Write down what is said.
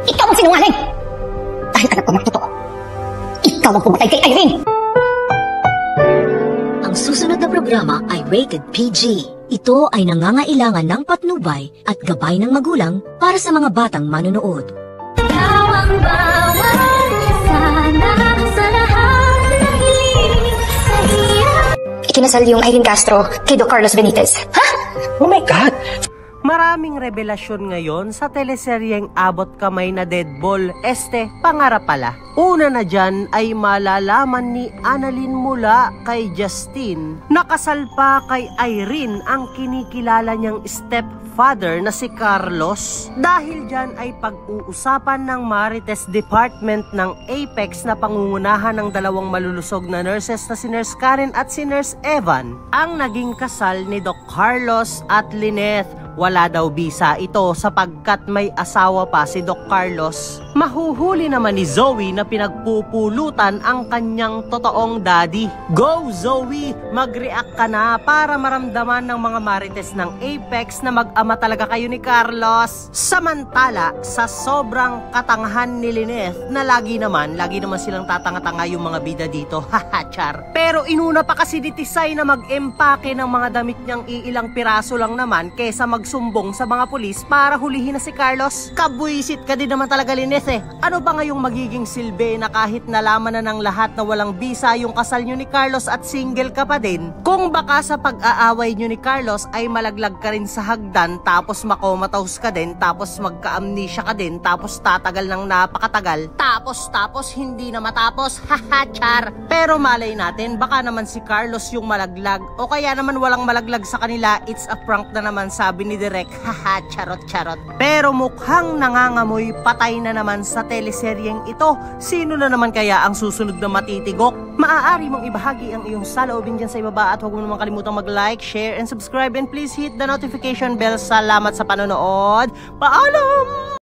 Ikaw ang sinungaling! Dahil anak ko ng totoo, ikaw ang pumatay kay Irene! Ang susunod na programa ay rated PG. Ito ay nangangailangan ng patnubay at gabay ng magulang para sa mga batang manonood. Ikaw ang bawat isa na sa lahat ng hiling sa iyo. Ikinasal yung Irene Castro kay Doc Carlos Benitez. Ha? Oh my God! Maraming revelasyon ngayon sa teleseryeng Abot Kamay na Deadball. Pangarap pala. Una na dyan ay malalaman ni Annalyn mula kay Justin. Nakasal pa kay Irene ang kinikilala niyang stepfather na si Carlos. Dahil dyan ay pag-uusapan ng Marites Department ng Apex na pangungunahan ng dalawang malulusog na nurses na si Nurse Karen at si Nurse Evan ang naging kasal ni Doc Carlos at Lynette. Wala daw bisa ito sapagkat may asawa pa si Doc Carlos. Mahuhuli naman ni Zoe na pinagpupulutan ang kanyang totoong daddy. Go Zoe! Mag-react ka na para maramdaman ng mga marites ng Apex na mag-ama talaga kayo ni Carlos. Samantala, sa sobrang katangahan ni Lynette na lagi naman silang tatanga-tanga yung mga bida dito. Haha, char. Pero inuna pa kasi ni Tisay na mag-empake ng mga damit niyang iilang piraso lang naman kesa magsumbong sa mga pulis para hulihin na si Carlos. Kabwisit ka din naman talaga, Lynette. Ano ba ngayong magiging silbi na kahit nalaman na ng lahat na walang bisa yung kasal nyo ni Carlos at single ka pa din? Kung baka sa pag-aaway nyo ni Carlos ay malaglag ka rin sa hagdan tapos makomatose ka din tapos magka-amnesia ka din tapos tatagal ng napakatagal tapos hindi na matapos. Haha, char. Pero malay natin baka naman si Carlos yung malaglag o kaya naman walang malaglag sa kanila, it's a prank na naman sabi ni Direk. Haha, charot. Pero mukhang nangangamoy patay na naman sa teleseryeng ito. Sino na naman kaya ang susunod na matitigok? Maaari mong ibahagi ang iyong saloobin dyan sa ibaba at huwag mo naman kalimutang mag-like, share, and subscribe, and please hit the notification bell. Salamat sa panonood. Paalam!